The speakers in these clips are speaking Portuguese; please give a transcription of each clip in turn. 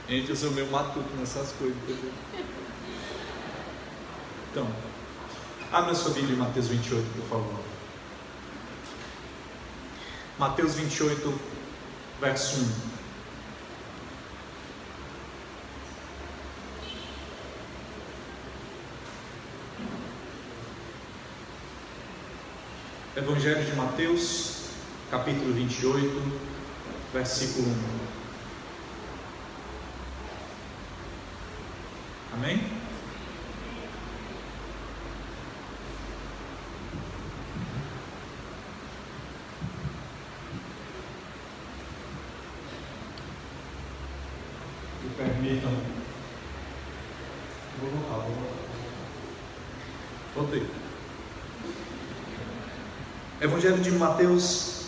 Gente, eu sou meio matuto nessas coisas, entendeu? Então, abra sua Bíblia em Mateus 28, por favor. Mateus 28, verso 1. Evangelho de Mateus, capítulo 28, versículo 1. Amém? Me permitam. Vou voltar. Voltei. Evangelho de Mateus,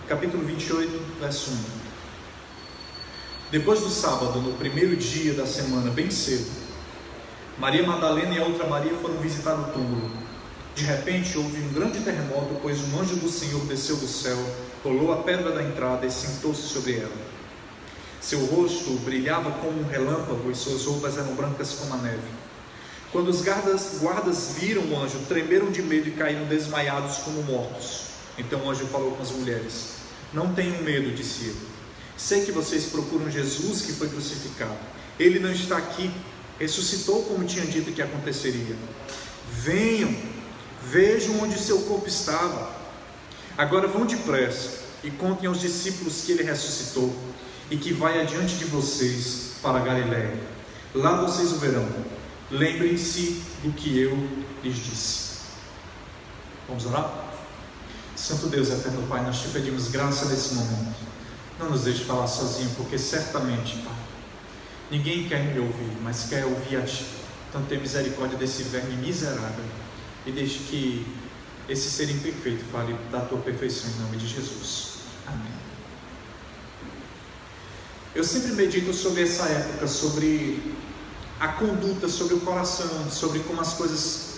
capítulo 28, verso 1. Depois do sábado, no primeiro dia da semana, bem cedo, Maria Madalena e a outra Maria foram visitar o túmulo. De repente houve um grande terremoto, pois um anjo do Senhor desceu do céu, rolou a pedra da entrada e sentou-se sobre ela. Seu rosto brilhava como um relâmpago e suas roupas eram brancas como a neve. Quando os guardas viram o anjo, tremeram de medo e caíram desmaiados como mortos. Então o anjo falou com as mulheres: "Não tenham medo", disse ele. "Sei que vocês procuram Jesus que foi crucificado. Ele não está aqui. Ressuscitou como tinha dito que aconteceria. Venham, vejam onde seu corpo estava. Agora vão depressa e contem aos discípulos que ele ressuscitou e que vai adiante de vocês para a Galiléia. Lá vocês o verão. Lembrem-se do que eu lhes disse." Vamos orar? Santo Deus, eterno Pai, nós te pedimos graça nesse momento. Não nos deixe falar sozinho, porque certamente, Pai, ninguém quer me ouvir, mas quer ouvir a Ti. Então tenha misericórdia desse verme miserável e deixe que esse ser imperfeito fale da Tua perfeição em nome de Jesus. Amém. Eu sempre medito sobre essa época, sobre a conduta, sobre o coração, sobre como as coisas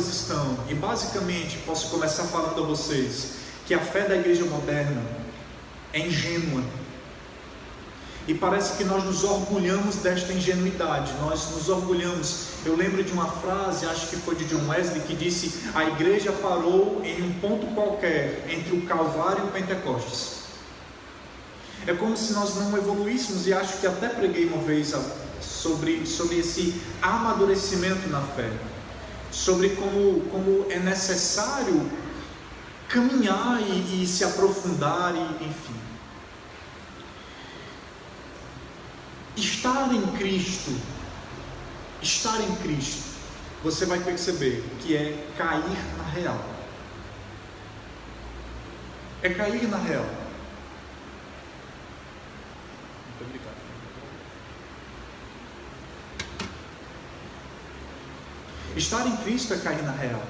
estão. E basicamente posso começar falando a vocês que a fé da igreja moderna é ingênua. E parece que nós nos orgulhamos desta ingenuidade, nós nos orgulhamos. Eu lembro de uma frase, acho que foi de John Wesley, que disse: a igreja parou em um ponto qualquer entre o Calvário e o Pentecostes. É como se nós não evoluíssemos, e acho que até preguei uma vez sobre esse amadurecimento na fé, sobre como é necessário caminhar e se aprofundar, enfim. Estar em Cristo, você vai perceber que é cair na real. É cair na real. Muito obrigado. Estar em Cristo é cair na real.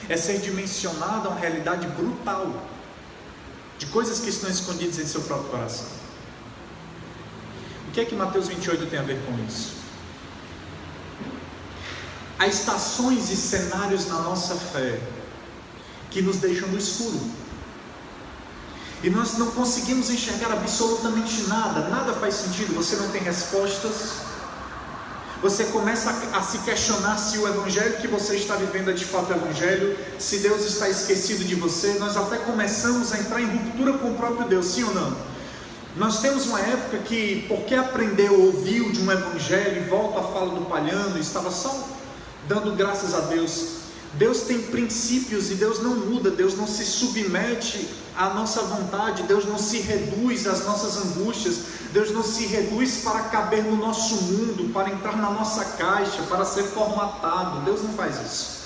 É ser dimensionado a uma realidade brutal de coisas que estão escondidas em seu próprio coração. O que é que Mateus 28 tem a ver com isso? Há estações e cenários na nossa fé que nos deixam no escuro. E nós não conseguimos enxergar absolutamente nada. Nada faz sentido, você não tem respostas. Você começa a se questionar se o evangelho que você está vivendo é de fato o evangelho, se Deus está esquecido de você. Nós até começamos a entrar em ruptura com o próprio Deus, sim ou não? Nós temos uma época que, porque aprendeu, ouviu de um evangelho e volta à fala do palhano, estava só dando graças a Deus. Deus tem princípios e Deus não muda, Deus não se submete à nossa vontade, Deus não se reduz às nossas angústias, Deus não se reduz para caber no nosso mundo, para entrar na nossa caixa, para ser formatado. Deus não faz isso.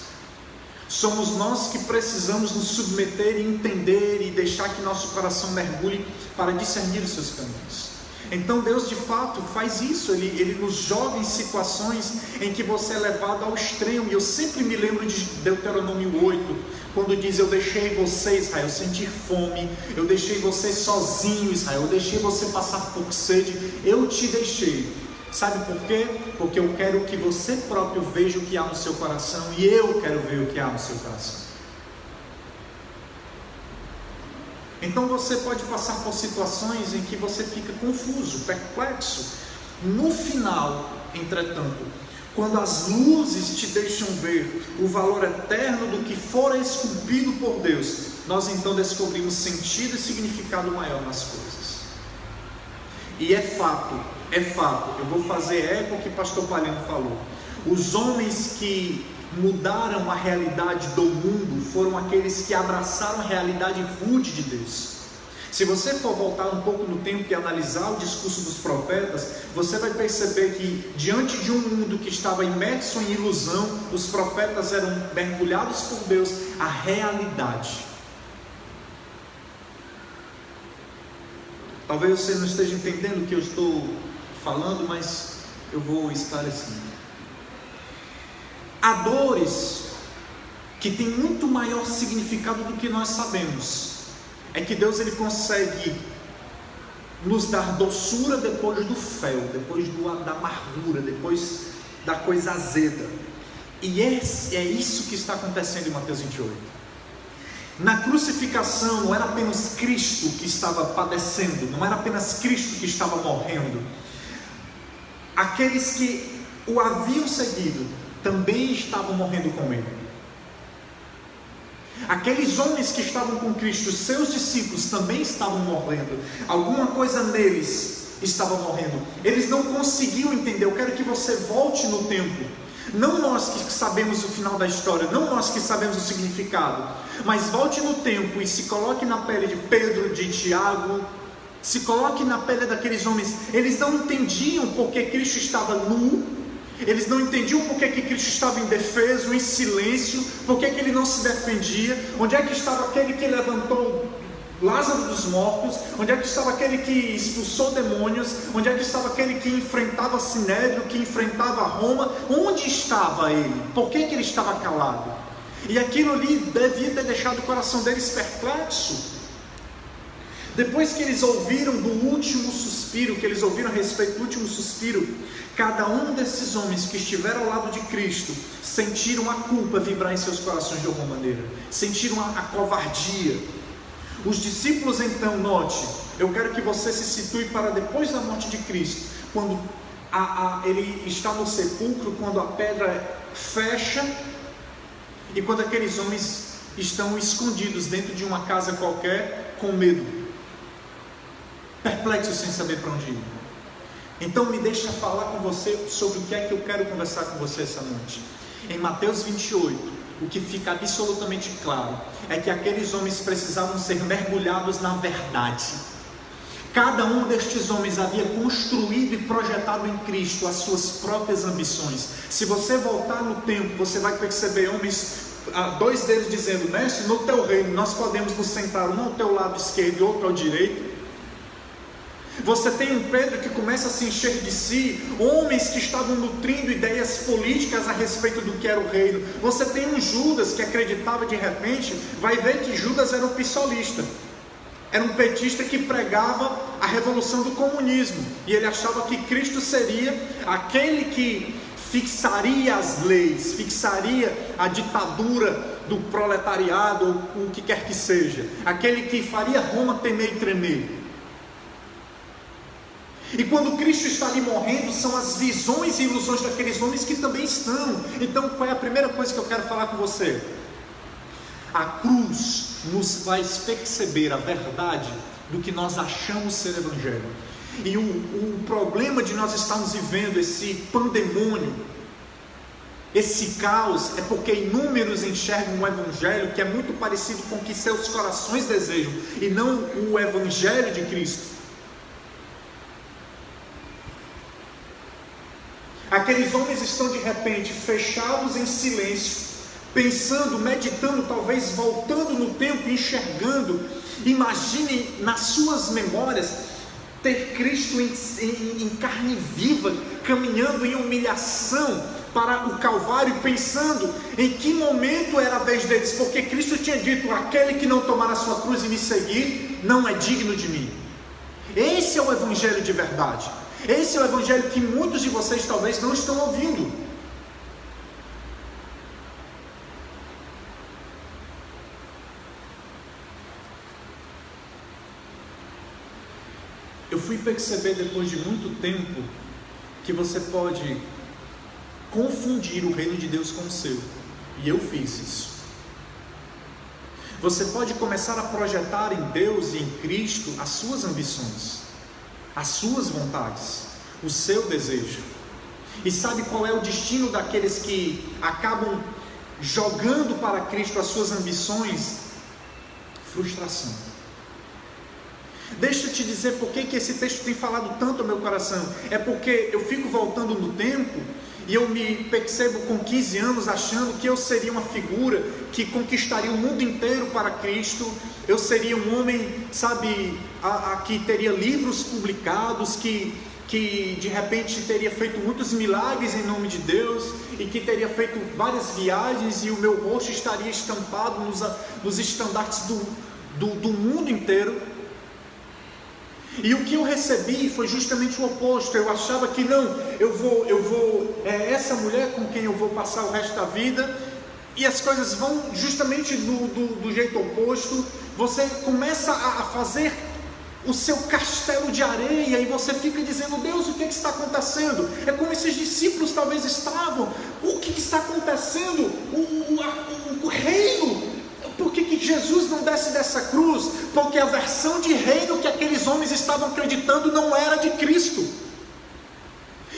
Somos nós que precisamos nos submeter e entender e deixar que nosso coração mergulhe para discernir os seus caminhos. Então Deus de fato faz isso, Ele nos joga em situações em que você é levado ao extremo. E eu sempre me lembro de Deuteronômio 8, quando diz: eu deixei você, Israel, sentir fome, eu deixei você sozinho, Israel, eu deixei você passar por sede, eu te deixei. Sabe por quê? Porque eu quero que você próprio veja o que há no seu coração, e eu quero ver o que há no seu coração. Então você pode passar por situações em que você fica confuso, perplexo. No final, entretanto, quando as luzes te deixam ver o valor eterno do que fora esculpido por Deus, nós então descobrimos sentido e significado maior nas coisas. E é fato, eu vou fazer eco ao que o pastor Palhano falou. Os homens que mudaram a realidade do mundo foram aqueles que abraçaram a realidade rude de Deus. Se você for voltar um pouco no tempo e analisar o discurso dos profetas, você vai perceber que diante de um mundo que estava imerso em ilusão, os profetas eram mergulhados por Deus à realidade. Talvez você não esteja entendendo o que eu estou falando, mas eu vou esclarecer. Há dores que têm muito maior significado do que nós sabemos. É que Deus ele consegue nos dar doçura depois do fel, depois da amargura, depois da coisa azeda. E é isso que está acontecendo em Mateus 28. Na crucificação não era apenas Cristo que estava padecendo, não era apenas Cristo que estava morrendo. Aqueles que o haviam seguido também estavam morrendo com ele. Aqueles homens que estavam com Cristo, seus discípulos, também estavam morrendo. Alguma coisa neles estava morrendo. Eles não conseguiam entender. Eu quero que você volte no tempo. Não nós que sabemos o final da história, não nós que sabemos o significado, mas volte no tempo e se coloque na pele de Pedro, de Tiago, se coloque na pele daqueles homens. Eles não entendiam porque Cristo estava nu. Eles não entendiam porque que Cristo estava indefeso, em silêncio, porque que ele não se defendia. Onde é que estava aquele que levantou Lázaro dos mortos? Onde é que estava aquele que expulsou demônios? Onde é que estava aquele que enfrentava Sinédrio, que enfrentava Roma? Onde estava ele? Por que que ele estava calado? E aquilo ali devia ter deixado o coração deles perplexo. Depois que eles ouviram do último suspiro, que eles ouviram a respeito do último suspiro, cada um desses homens que estiveram ao lado de Cristo sentiram a culpa vibrar em seus corações de alguma maneira, sentiram a covardia. Os discípulos então, note, eu quero que você se situe para depois da morte de Cristo, quando ele está no sepulcro, quando a pedra fecha e quando aqueles homens estão escondidos dentro de uma casa qualquer com medo, perplexos sem saber para onde ir. Então me deixa falar com você sobre o que é que eu quero conversar com você essa noite. Em Mateus 28, o que fica absolutamente claro é que aqueles homens precisavam ser mergulhados na verdade. Cada um destes homens havia construído e projetado em Cristo as suas próprias ambições. Se você voltar no tempo, você vai perceber homens, dois deles dizendo: mestre, no teu reino nós podemos nos sentar um ao teu lado esquerdo e outro ao direito. Você tem um Pedro que começa a se encher de si, homens que estavam nutrindo ideias políticas a respeito do que era o reino. Você tem um Judas que acreditava, de repente, vai ver que Judas era um pissolista, era um petista que pregava a revolução do comunismo, e ele achava que Cristo seria aquele que fixaria as leis, fixaria a ditadura do proletariado, ou o que quer que seja, aquele que faria Roma temer e tremer. E quando Cristo está ali morrendo, são as visões e ilusões daqueles homens que também estão. Então qual é a primeira coisa que eu quero falar com você? A cruz nos faz perceber a verdade do que nós achamos ser evangelho. E o problema de nós estarmos vivendo esse pandemônio, esse caos, é porque inúmeros enxergam um evangelho que é muito parecido com o que seus corações desejam, e não o evangelho de Cristo. Aqueles homens estão de repente fechados em silêncio, pensando, meditando, talvez voltando no tempo, enxergando. Imaginem nas suas memórias ter Cristo em carne viva, caminhando em humilhação para o Calvário, pensando em que momento era a vez deles, porque Cristo tinha dito: aquele que não tomar a sua cruz e me seguir, não é digno de mim. Esse é o evangelho de verdade. Esse é o evangelho que muitos de vocês talvez não estão ouvindo. eu fui perceber depois de muito tempo que você pode confundir o reino de Deus com o seu. E eu fiz isso. Você pode começar a projetar em Deus e em Cristo as suas ambições, as suas vontades, o seu desejo. E sabe qual é o destino daqueles que acabam jogando para Cristo as suas ambições? Frustração. Deixa eu te dizer por que esse texto tem falado tanto ao meu coração. É porque eu fico voltando no tempo e eu me percebo com 15 anos achando que eu seria uma figura que conquistaria o mundo inteiro para Cristo. Eu seria um homem, sabe, que teria livros publicados, que de repente teria feito muitos milagres em nome de Deus, e que teria feito várias viagens, e o meu rosto estaria estampado nos estandartes do mundo inteiro. E o que eu recebi foi justamente o oposto. Eu achava que não, é essa mulher com quem eu vou passar o resto da vida, e as coisas vão justamente do jeito oposto. Você começa a fazer o seu castelo de areia, e você fica dizendo: Deus, o que está acontecendo? É como esses discípulos talvez estavam. O que está acontecendo? O reino. Por que Jesus não desce dessa cruz? Porque a versão de reino que aqueles homens estavam acreditando não era de Cristo.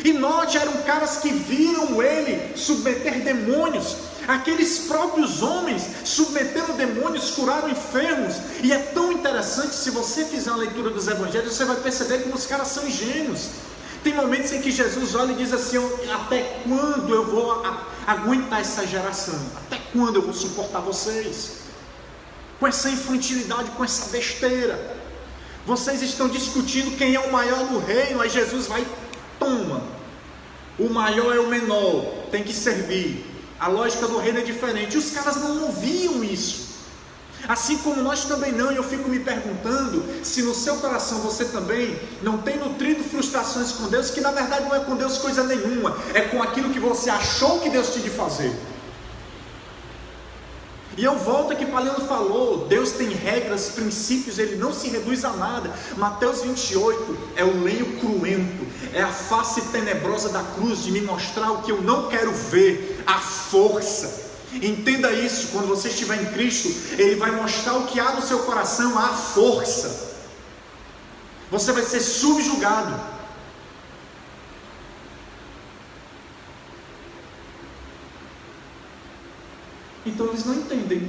E note, eram caras que viram ele submeter demônios. Aqueles próprios homens submeteram demônios, curaram enfermos. E é tão interessante, se você fizer uma leitura dos evangelhos, você vai perceber como os caras são ingênuos. Tem momentos em que Jesus olha e diz assim: até quando eu vou aguentar essa geração? Até quando eu vou suportar vocês? Com essa infantilidade, com essa besteira. Vocês estão discutindo quem é o maior no reino. Aí Jesus vai, toma. O maior é o menor, tem que servir. A lógica do reino é diferente. E os caras não ouviam isso. Assim como nós também não. E eu fico me perguntando se no seu coração você também não tem nutrido frustrações com Deus, que na verdade não é com Deus coisa nenhuma, é com aquilo que você achou que Deus tinha de fazer. E eu volto aqui para Leandro falou, Deus tem regras, princípios, Ele não se reduz a nada. Mateus 28 é o lenho cruento, é a face tenebrosa da cruz, de me mostrar o que eu não quero ver, a força. Entenda isso, quando você estiver em Cristo, Ele vai mostrar o que há no seu coração, a força. Você vai ser subjugado. Então eles não entendem.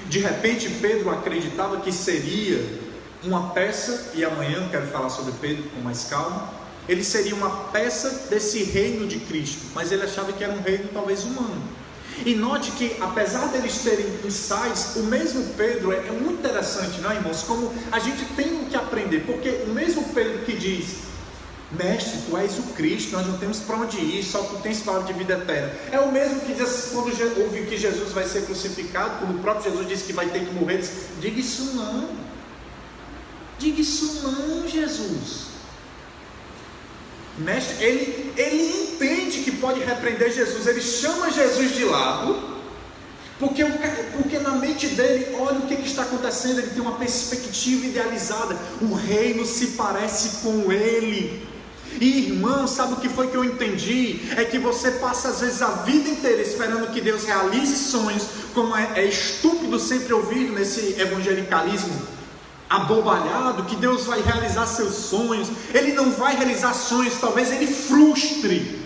De repente Pedro acreditava que seria uma peça, e amanhã eu quero falar sobre Pedro com mais calma. Ele seria uma peça desse reino de Cristo, mas ele achava que era um reino talvez humano. E note que apesar deles terem insights, o mesmo Pedro, é muito interessante, não é, irmãos? Como a gente tem o que aprender, porque o mesmo Pedro que diz: Mestre, tu és o Cristo, nós não temos para onde ir, só tu tens palavra de vida eterna. É o mesmo que diz, quando ouve que Jesus vai ser crucificado, quando o próprio Jesus disse que vai ter que morrer, diz: diga isso não, Jesus. Mestre, ele entende que pode repreender Jesus, ele chama Jesus de lado, porque na mente dele, olha o que está acontecendo, ele tem uma perspectiva idealizada, o reino se parece com ele. E irmão, sabe o que foi que eu entendi? É que você passa às vezes a vida inteira esperando que Deus realize sonhos, como é estúpido sempre ouvir nesse evangelicalismo abobalhado, que Deus vai realizar seus sonhos. Ele não vai realizar sonhos, talvez ele frustre.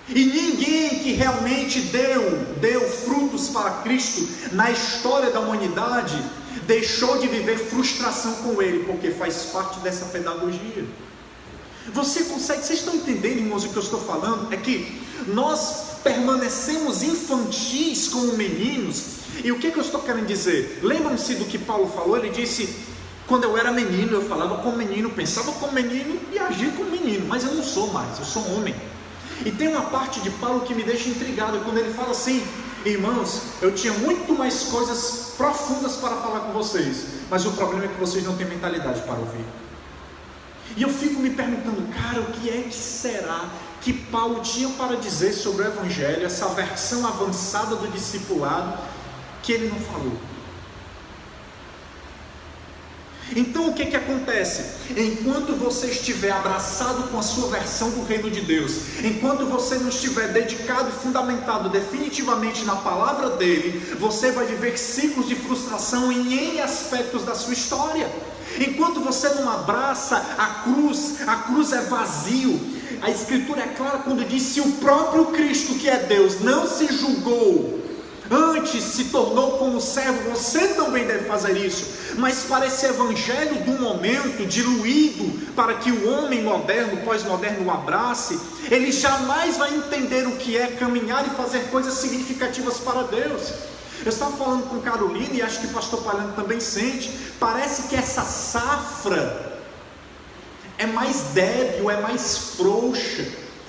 E ninguém que realmente deu frutos para Cristo na história da humanidade deixou de viver frustração com Ele, porque faz parte dessa pedagogia. Vocês estão entendendo, irmãos, o que eu estou falando? É que nós permanecemos infantis como meninos. E o que eu estou querendo dizer? Lembram-se do que Paulo falou? Ele disse: quando eu era menino, eu falava como menino, pensava como menino e agia como menino, mas eu não sou mais, eu sou homem. E tem uma parte de Paulo que me deixa intrigado, quando ele fala assim: irmãos, eu tinha muito mais coisas profundas para falar com vocês, mas o problema é que vocês não têm mentalidade para ouvir. E eu fico me perguntando, cara, o que é que será que Paulo tinha para dizer sobre o Evangelho, essa versão avançada do discipulado, que ele não falou? Então o que acontece? Enquanto você estiver abraçado com a sua versão do reino de Deus, enquanto você não estiver dedicado e fundamentado definitivamente na palavra dele, você vai viver ciclos de frustração em N aspectos da sua história. Enquanto você não abraça a cruz é vazio. A Escritura é clara quando diz: se o próprio Cristo, que é Deus, não se julgou, antes se tornou como servo, você também deve fazer isso. Mas para esse evangelho do momento, diluído, para que o homem moderno, pós-moderno o abrace, ele jamais vai entender o que é caminhar e fazer coisas significativas para Deus. Eu estava falando com Carolina, e acho que o pastor Palhano também sente, parece que essa safra é mais débil, é mais frouxa,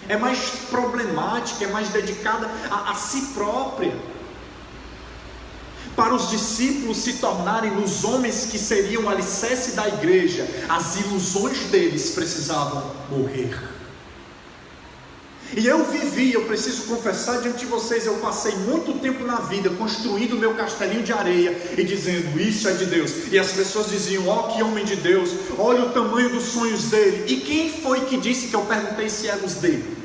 é mais problemática, é mais dedicada a si própria. Para os discípulos se tornarem os homens que seriam o alicerce da igreja, as ilusões deles precisavam morrer. E eu preciso confessar diante de vocês, eu passei muito tempo na vida construindo o meu castelinho de areia e dizendo: isso é de Deus. E as pessoas diziam: ó, que homem de Deus, olha o tamanho dos sonhos dele. E quem foi que disse que eu perguntei se eram os dele?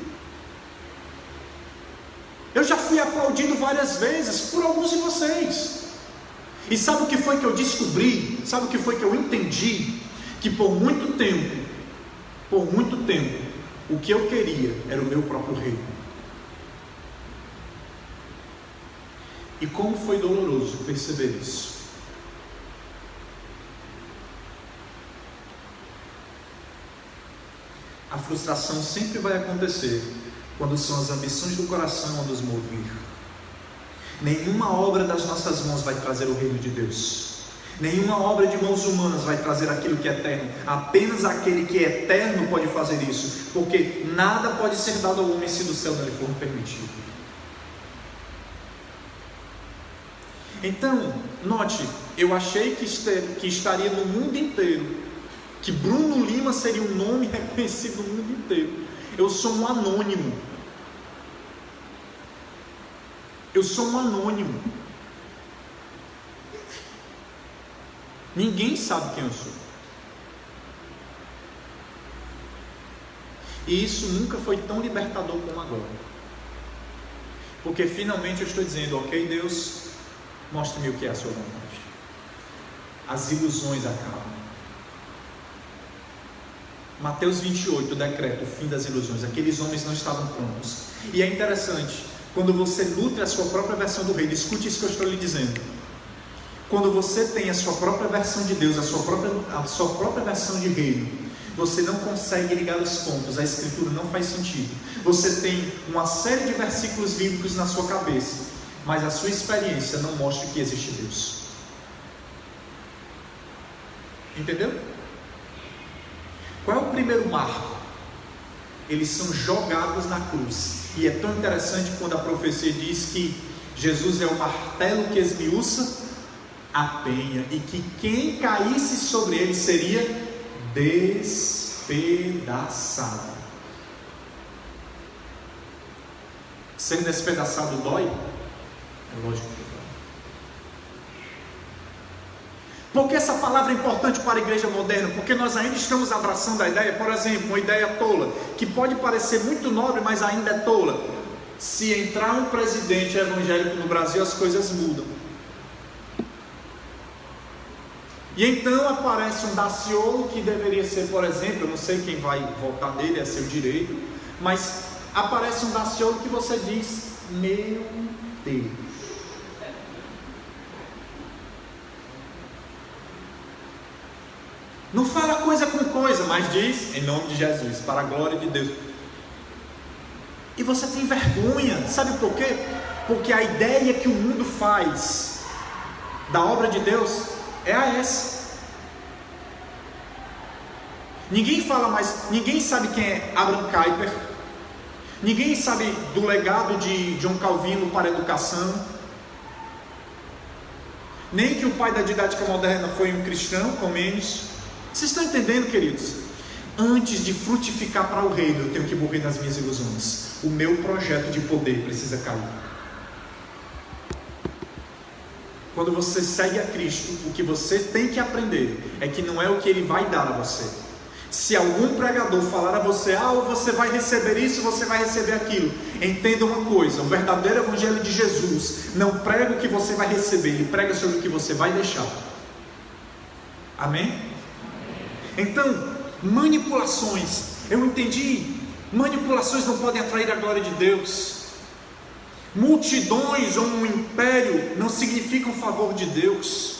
Eu já fui aplaudido várias vezes por alguns de vocês. E sabe o que foi que eu descobri? Sabe o que foi que eu entendi? Que por muito tempo, o que eu queria era o meu próprio reino. E como foi doloroso perceber isso. A frustração sempre vai acontecer quando são as ambições do coração a nos mover. Nenhuma obra das nossas mãos vai trazer o reino de Deus. Nenhuma obra de mãos humanas vai trazer aquilo que é eterno. Apenas aquele que é eterno pode fazer isso, porque nada pode ser dado ao homem se do céu não lhe for permitido. Então, note, eu achei que estaria no mundo inteiro, que Bruno Lima seria um nome reconhecido no mundo inteiro. Eu sou um anônimo. Ninguém sabe quem eu sou. E isso nunca foi tão libertador como agora. Porque finalmente eu estou dizendo: ok, Deus, mostre-me o que é a sua vontade. As ilusões acabam. Mateus 28 decreta o fim das ilusões. Aqueles homens não estavam prontos. E é interessante, quando você nutre a sua própria versão do reino, escute isso que eu estou lhe dizendo. Quando você tem a sua própria versão de Deus, a sua própria versão de reino, você não consegue ligar os pontos, a escritura não faz sentido. Você tem uma série de versículos bíblicos na sua cabeça, mas a sua experiência não mostra que existe Deus. Entendeu? Qual é o primeiro marco? Eles são jogados na cruz. E é tão interessante quando a profecia diz que Jesus é o martelo que esmiuça a penha, e que quem caísse sobre ele seria despedaçado. Ser despedaçado dói? É lógico que dói. Por que essa palavra é importante para a igreja moderna? Porque nós ainda estamos abraçando a ideia, por exemplo, uma ideia tola, que pode parecer muito nobre, mas ainda é tola. Se entrar um presidente evangélico no Brasil, as coisas mudam. E então aparece um Daciolo, que deveria ser, por exemplo, eu não sei quem vai votar nele, é seu direito, mas aparece um Daciolo que você diz: meu Deus. Não fala coisa com coisa, mas diz em nome de Jesus, para a glória de Deus. E você tem vergonha, sabe por quê? Porque a ideia que o mundo faz da obra de Deus é essa. Ninguém fala mais, ninguém sabe quem é Abraham Kuyper, ninguém sabe do legado de John Calvino para a educação, nem que o pai da didática moderna foi um cristão, Comênios. Vocês estão entendendo, queridos? Antes de frutificar para o reino, eu tenho que morrer nas minhas ilusões. O meu projeto de poder precisa cair. Quando você segue a Cristo, o que você tem que aprender é que não é o que Ele vai dar a você. Se algum pregador falar a você, você vai receber isso, você vai receber aquilo, entenda uma coisa: o verdadeiro evangelho de Jesus não prega o que você vai receber, ele prega sobre o que você vai deixar. Amém? Então, manipulações, eu entendi, manipulações não podem atrair a glória de Deus. Multidões ou um império não significam favor de Deus.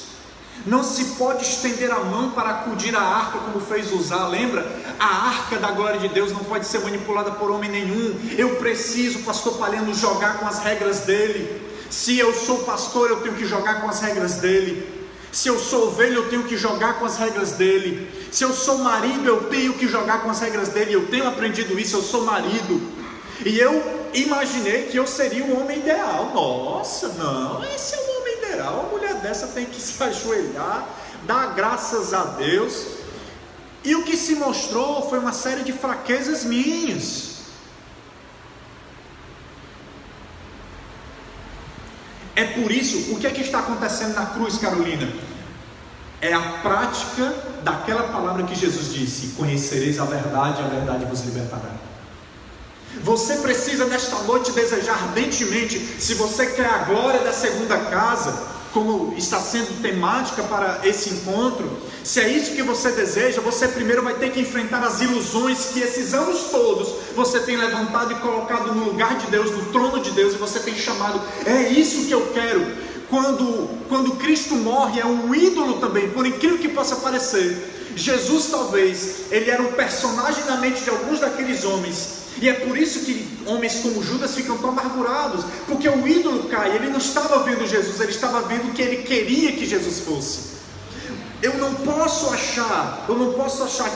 Não se pode estender a mão para acudir a arca como fez Uzá. Lembra? A arca da glória de Deus não pode ser manipulada por homem nenhum. Eu preciso, pastor Palhano, jogar com as regras dele. Se eu sou pastor, eu tenho que jogar com as regras dele. Se eu sou ovelha, eu tenho que jogar com as regras dele. Se eu sou marido, eu tenho que jogar com as regras dele. Eu tenho aprendido isso, eu sou marido. E eu imaginei que eu seria o homem ideal. Nossa, não, esse é o homem ideal. Uma mulher dessa tem que se ajoelhar, dar graças a Deus. E o que se mostrou foi uma série de fraquezas minhas. É por isso, o que é que está acontecendo na cruz, Carolina? É a prática daquela palavra que Jesus disse: conhecereis a verdade vos libertará. Você precisa nesta noite desejar ardentemente, se você quer a glória da segunda casa, como está sendo temática para esse encontro, se é isso que você deseja, você primeiro vai ter que enfrentar as ilusões que esses anos todos você tem levantado e colocado no lugar de Deus, no trono de Deus, e você tem chamado: é isso que eu quero. Quando Cristo morre, é um ídolo também, por incrível que possa parecer. Jesus talvez, ele era um personagem na mente de alguns daqueles homens, e é por isso que homens como Judas ficam tão amargurados, porque o ídolo cai. Ele não estava vendo Jesus, ele estava vendo o que ele queria que Jesus fosse. Eu não posso achar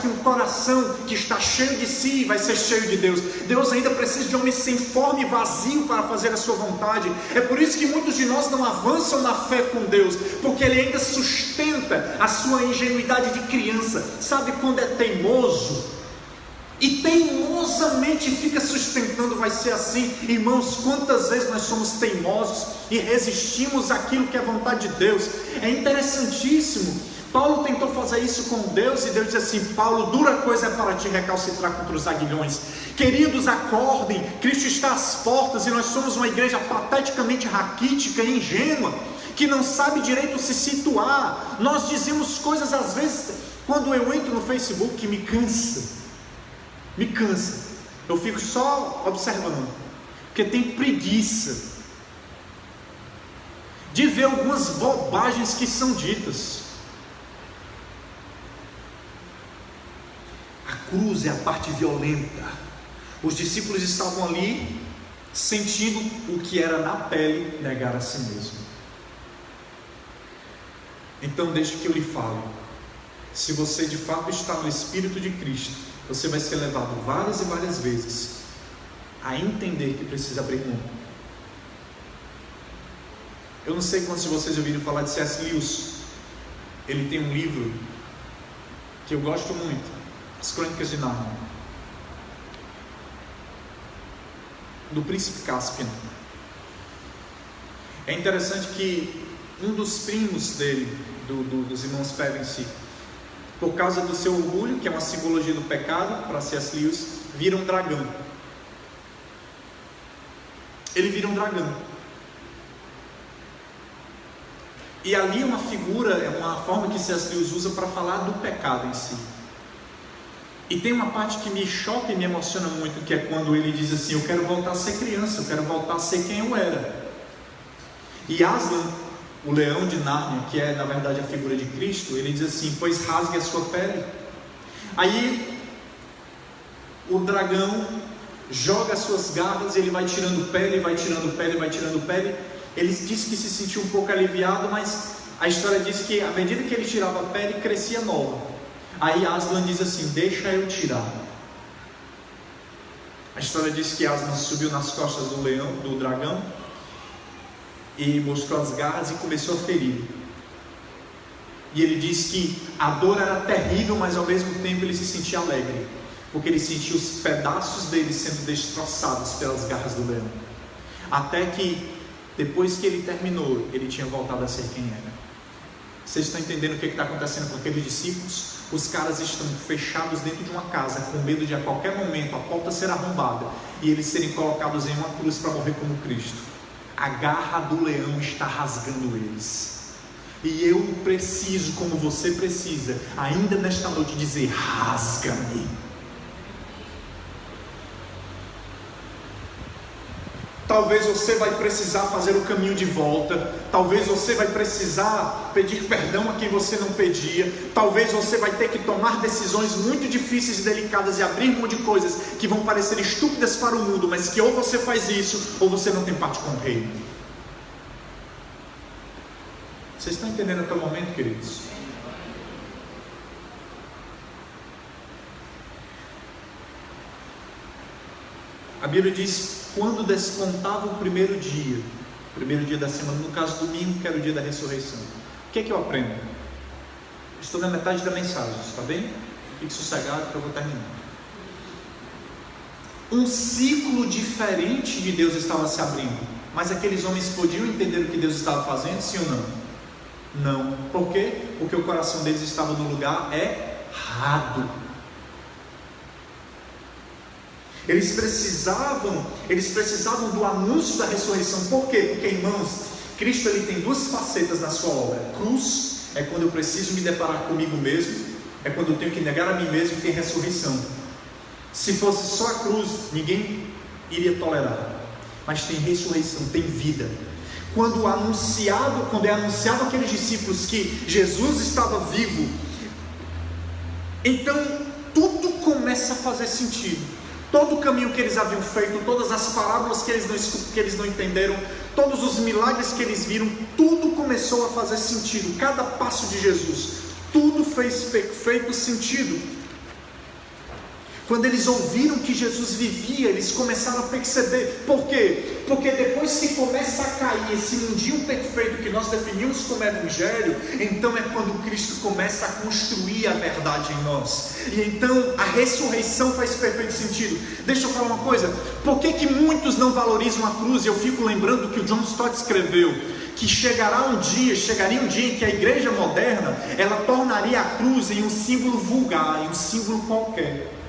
que um coração que está cheio de si vai ser cheio de Deus. Deus ainda precisa de homens sem forma e vazio para fazer a sua vontade. É por isso que muitos de nós não avançam na fé com Deus, porque Ele ainda sustenta a sua ingenuidade de criança. Sabe quando é teimoso? E teimosamente fica sustentando, vai ser assim. Irmãos, quantas vezes nós somos teimosos e resistimos àquilo que é vontade de Deus? É interessantíssimo. Paulo tentou fazer isso com Deus, e Deus diz assim: Paulo, dura coisa é para ti recalcitrar contra os aguilhões. Queridos, acordem, Cristo está às portas, e nós somos uma igreja pateticamente raquítica e ingênua, que não sabe direito se situar. Nós dizemos coisas às vezes, quando eu entro no Facebook, que me cansa, eu fico só observando, porque tenho preguiça de ver algumas bobagens que são ditas. A cruz é a parte violenta. Os discípulos estavam ali sentindo o que era na pele negar a si mesmo. Então deixe que eu lhe fale, se você de fato está no Espírito de Cristo, você vai ser levado várias e várias vezes a entender que precisa abrir mão. Eu não sei quantos de vocês ouviram falar de C.S. Lewis. Ele tem um livro que eu gosto muito, As Crônicas de Nárnia, do Príncipe Caspian. É interessante que um dos primos dele, dos irmãos Pevensey, por causa do seu orgulho, que é uma simbologia do pecado para C.S. Lewis, vira um dragão. Ele vira um dragão. E ali uma figura, é uma forma que C.S. Lewis usa para falar do pecado em si. E tem uma parte que me choca e me emociona muito, que é quando ele diz assim: eu quero voltar a ser criança, eu quero voltar a ser quem eu era. E Aslan, o leão de Nárnia, que é na verdade a figura de Cristo, ele diz assim: pois rasgue a sua pele. Aí o dragão joga as suas garras, e ele vai tirando pele, vai tirando pele, vai tirando pele. Ele disse que se sentiu um pouco aliviado, mas a história diz que à medida que ele tirava a pele, crescia nova. Aí Aslan diz assim: deixa eu tirar. A história diz que Aslan subiu nas costas do leão, do dragão, e mostrou as garras e começou a ferir. E ele diz que a dor era terrível, mas ao mesmo tempo ele se sentia alegre, porque ele sentia os pedaços dele sendo destroçados pelas garras do leão. Até que Depois que ele terminou, ele tinha voltado a ser quem era. Vocês estão entendendo o que está acontecendo com aqueles discípulos? Os caras estão fechados dentro de uma casa, com medo de a qualquer momento a porta ser arrombada e eles serem colocados em uma cruz para morrer como Cristo. A garra do leão está rasgando eles. E eu preciso, como você precisa, ainda nesta noite dizer: rasga-me. Talvez você vai precisar fazer o caminho de volta. Talvez você vai precisar pedir perdão a quem você não pedia. Talvez você vai ter que tomar decisões muito difíceis e delicadas e abrir mão de coisas que vão parecer estúpidas para o mundo, mas que ou você faz isso ou você não tem parte com o reino. Vocês estão entendendo até o momento, queridos? A Bíblia diz: quando despontava o primeiro dia da semana, no caso domingo, que era o dia da ressurreição. O que é que eu aprendo? Estou na metade da mensagem, está bem? Fique sossegado que eu vou terminar. Um ciclo diferente de Deus estava se abrindo, mas aqueles homens podiam entender o que Deus estava fazendo, sim ou não? Não. Por quê? Porque o coração deles estava no lugar errado. Eles precisavam do anúncio da ressurreição. Por quê? Porque, irmãos, Cristo ele tem duas facetas na sua obra. Cruz é quando eu preciso me deparar comigo mesmo, é quando eu tenho que negar a mim mesmo, e tem ressurreição. Se fosse só a cruz, ninguém iria tolerar. Mas tem ressurreição, tem vida. Quando é anunciado àqueles discípulos que Jesus estava vivo, então tudo começa a fazer sentido. Todo o caminho que eles haviam feito, todas as parábolas que eles não entenderam, todos os milagres que eles viram, tudo começou a fazer sentido. Cada passo de Jesus, tudo fez perfeito sentido. Quando eles ouviram que Jesus vivia, eles começaram a perceber. Por quê? Porque depois que começa a cair esse mundinho perfeito que nós definimos como Evangelho, então é quando Cristo começa a construir a verdade em nós. E então a ressurreição faz perfeito sentido. Deixa eu falar uma coisa: por que muitos não valorizam a cruz? Eu fico lembrando que o John Stott escreveu que chegaria um dia em que a igreja moderna, ela tornaria a cruz em um símbolo vulgar, em um símbolo qualquer.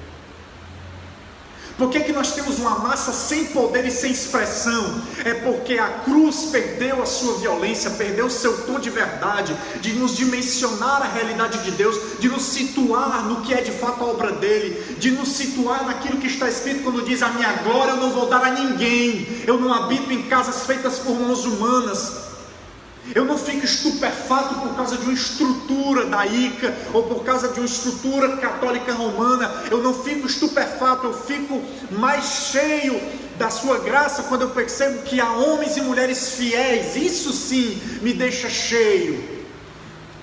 Por que nós temos uma massa sem poder e sem expressão? É porque a cruz perdeu a sua violência, perdeu o seu tom de verdade, de nos dimensionar a realidade de Deus, de nos situar no que é de fato a obra dele, de nos situar naquilo que está escrito quando diz: a minha glória eu não vou dar a ninguém, eu não habito em casas feitas por mãos humanas. Eu não fico estupefato por causa de uma estrutura daíca ou por causa de uma estrutura católica romana. Eu não fico estupefato, eu fico mais cheio da sua graça quando eu percebo que há homens e mulheres fiéis. Isso sim me deixa cheio.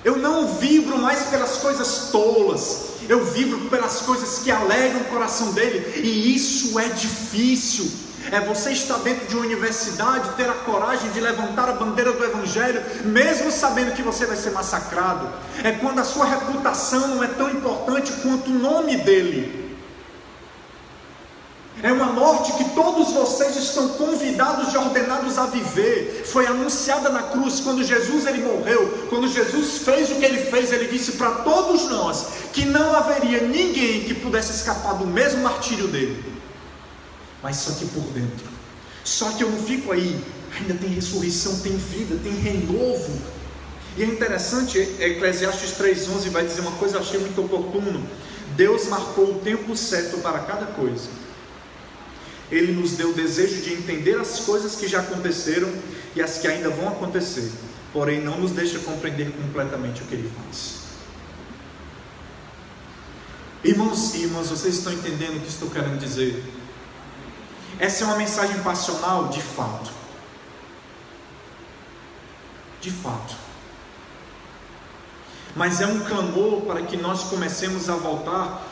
Eu não vibro mais pelas coisas tolas, eu vibro pelas coisas que alegram o coração dele. E isso é difícil. É você estar dentro de uma universidade, ter a coragem de levantar a bandeira do Evangelho, mesmo sabendo que você vai ser massacrado. É quando a sua reputação não é tão importante quanto o nome dele. É uma morte que todos vocês estão convidados e ordenados a viver. Foi anunciada na cruz. Quando Jesus ele morreu, quando Jesus fez o que ele fez, ele disse para todos nós que não haveria ninguém que pudesse escapar do mesmo martírio dele. Mas só que por dentro, só que eu não fico aí, ainda tem ressurreição, tem vida, tem renovo. E é interessante, Eclesiastes 3:11 vai dizer uma coisa, eu achei muito oportuno: Deus marcou o tempo certo para cada coisa. Ele nos deu o desejo de entender as coisas que já aconteceram e as que ainda vão acontecer, porém não nos deixa compreender completamente o que ele faz. Irmãos e irmãs, vocês estão entendendo o que estou querendo dizer? Essa é uma mensagem passional, de fato. De fato. Mas é um clamor para que nós comecemos a voltar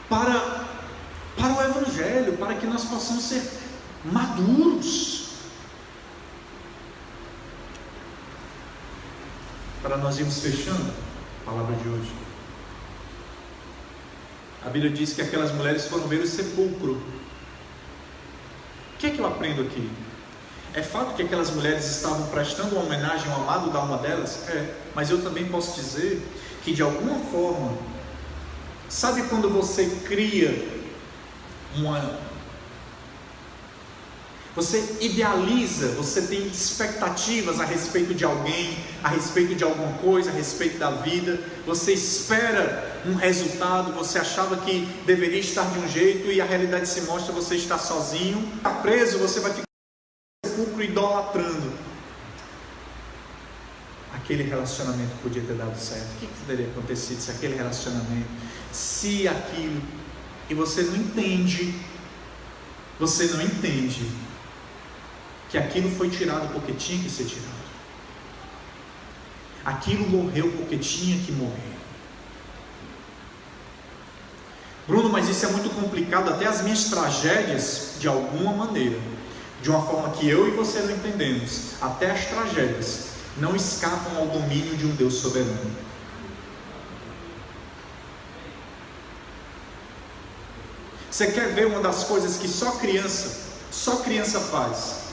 para o Evangelho, para que nós possamos ser maduros. Para nós irmos fechando a palavra de hoje. A Bíblia diz que aquelas mulheres foram ver o sepulcro. O que é que eu aprendo aqui? É fato que aquelas mulheres estavam prestando uma homenagem ao amado da alma delas? Mas eu também posso dizer que de alguma forma, sabe quando você cria você idealiza, você tem expectativas a respeito de alguém, a respeito de alguma coisa, a respeito da vida, você espera um resultado, você achava que deveria estar de um jeito e a realidade se mostra, você está sozinho, está preso, você vai ficar no sepulcro idolatrando. Aquele relacionamento podia ter dado certo. O que teria acontecido se aquele relacionamento, se aquilo, e você não entende que aquilo foi tirado porque tinha que ser tirado. Aquilo morreu porque tinha que morrer. Bruno, mas isso é muito complicado, até as minhas tragédias, de alguma maneira, de uma forma que eu e você não entendemos, até as tragédias não escapam ao domínio de um Deus soberano. Você quer ver uma das coisas que só criança faz?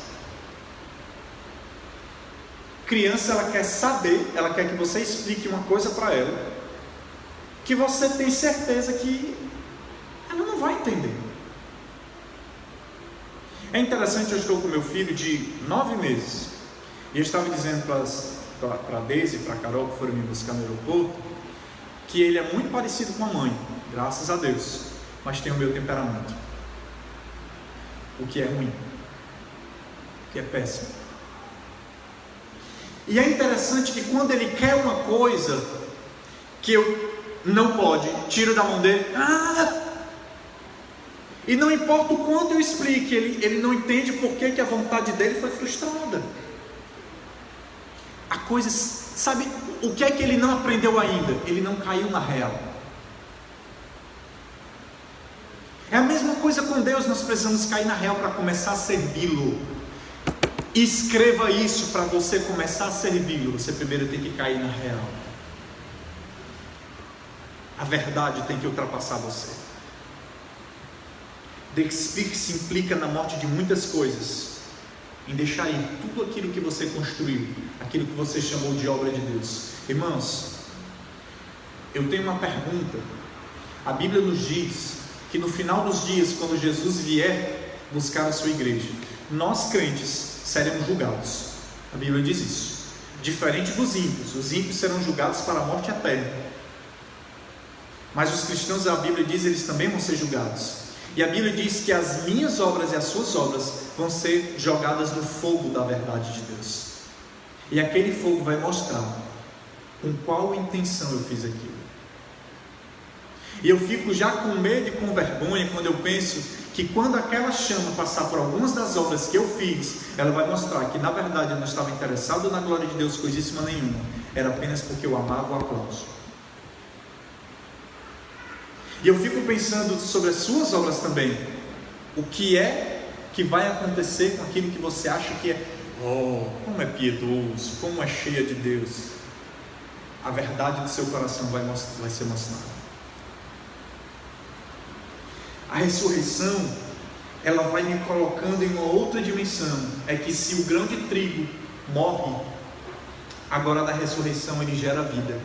Criança, ela quer saber, ela quer que você explique uma coisa para ela, que você tem certeza que ela não vai entender. É interessante, eu estou com meu filho de 9 meses, e eu estava dizendo para a Deise e para a Carol, que foram me buscar no aeroporto, que ele é muito parecido com a mãe, graças a Deus, mas tem o meu temperamento, o que é ruim, o que é péssimo. E é interessante que quando ele quer uma coisa que eu não pode, tiro da mão dele, e não importa o quanto eu explique, ele não entende por que a vontade dele foi frustrada. A coisa, sabe, o que é que ele não aprendeu ainda? Ele não caiu na real. É a mesma coisa com Deus, nós precisamos cair na real para começar a servi-lo. Escreva isso, para você começar a servi-lo, você primeiro tem que cair na real. A verdade tem que ultrapassar você. Despir-se implica na morte de muitas coisas, em deixar ir tudo aquilo que você construiu, aquilo que você chamou de obra de Deus. Irmãos, eu tenho uma pergunta. A Bíblia nos diz que no final dos dias, quando Jesus vier buscar a sua igreja, nós crentes seremos julgados. A Bíblia diz isso. Diferente dos ímpios. Os ímpios serão julgados para a morte eterna. Mas os cristãos, a Bíblia diz, eles também vão ser julgados. E a Bíblia diz que as minhas obras e as suas obras vão ser jogadas no fogo da verdade de Deus. E aquele fogo vai mostrar com qual intenção eu fiz aquilo. E eu fico já com medo e com vergonha quando eu penso que quando aquela chama passar por algumas das obras que eu fiz, ela vai mostrar que na verdade eu não estava interessado na glória de Deus coisíssima nenhuma, era apenas porque eu amava o aplauso. E eu fico pensando sobre as suas obras também. O que é que vai acontecer com aquilo que você acha que é, como é piedoso, como é cheia de Deus? A verdade do seu coração vai ser mostrada. A ressurreição, ela vai me colocando em uma outra dimensão. É que se o grão de trigo morre, agora na ressurreição ele gera vida.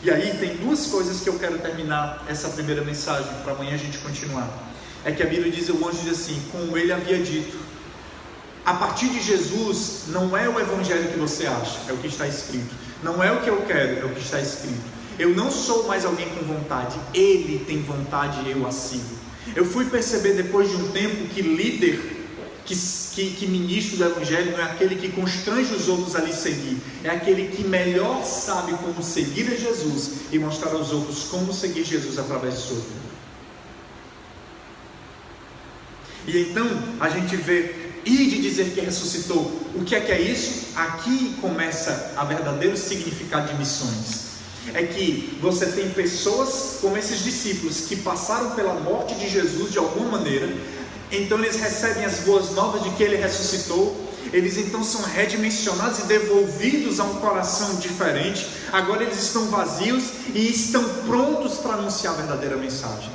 E aí tem duas coisas que eu quero terminar essa primeira mensagem, para amanhã a gente continuar. É que a Bíblia diz, o anjo diz assim, como ele havia dito, a partir de Jesus, não é o evangelho que você acha, é o que está escrito. Não é o que eu quero, é o que está escrito. Eu não sou mais alguém com vontade, ele tem vontade e eu a sigo. Eu fui perceber depois de um tempo que líder, que ministro do evangelho não é aquele que constrange os outros a lhe seguir, é aquele que melhor sabe como seguir a Jesus e mostrar aos outros como seguir Jesus através de sua vida. E então a gente vê, e de dizer que ressuscitou, o que é isso? Aqui começa a verdadeiro significado de missões. É que você tem pessoas como esses discípulos que passaram pela morte de Jesus de alguma maneira, então eles recebem as boas novas de que ele ressuscitou, eles então são redimensionados e devolvidos a um coração diferente. Agora eles estão vazios e estão prontos para anunciar a verdadeira mensagem.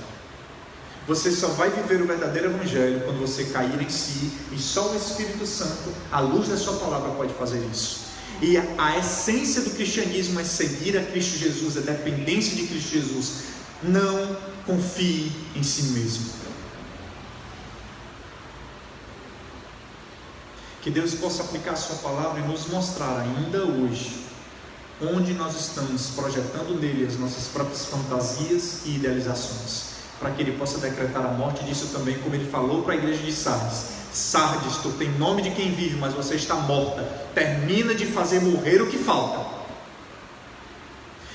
Você só vai viver o verdadeiro Evangelho quando você cair em si, e só o Espírito Santo, à luz da sua palavra, pode fazer isso. E a essência do cristianismo é seguir a Cristo Jesus, a dependência de Cristo Jesus. Não confie em si mesmo. Que Deus possa aplicar a sua palavra e nos mostrar ainda hoje onde nós estamos projetando nele as nossas próprias fantasias e idealizações, para que Ele possa decretar a morte disso também, como Ele falou para a igreja de Sardes: Sardes, tu tem nome de quem vive, mas você está morta, termina de fazer morrer o que falta.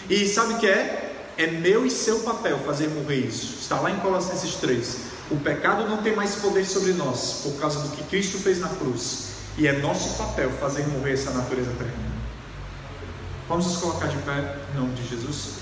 E sabe o que é? É meu e seu papel fazer morrer isso. Está lá em Colossenses 3. O pecado não tem mais poder sobre nós, por causa do que Cristo fez na cruz, e é nosso papel fazer morrer essa natureza terrena. Vamos nos colocar de pé, em nome de Jesus.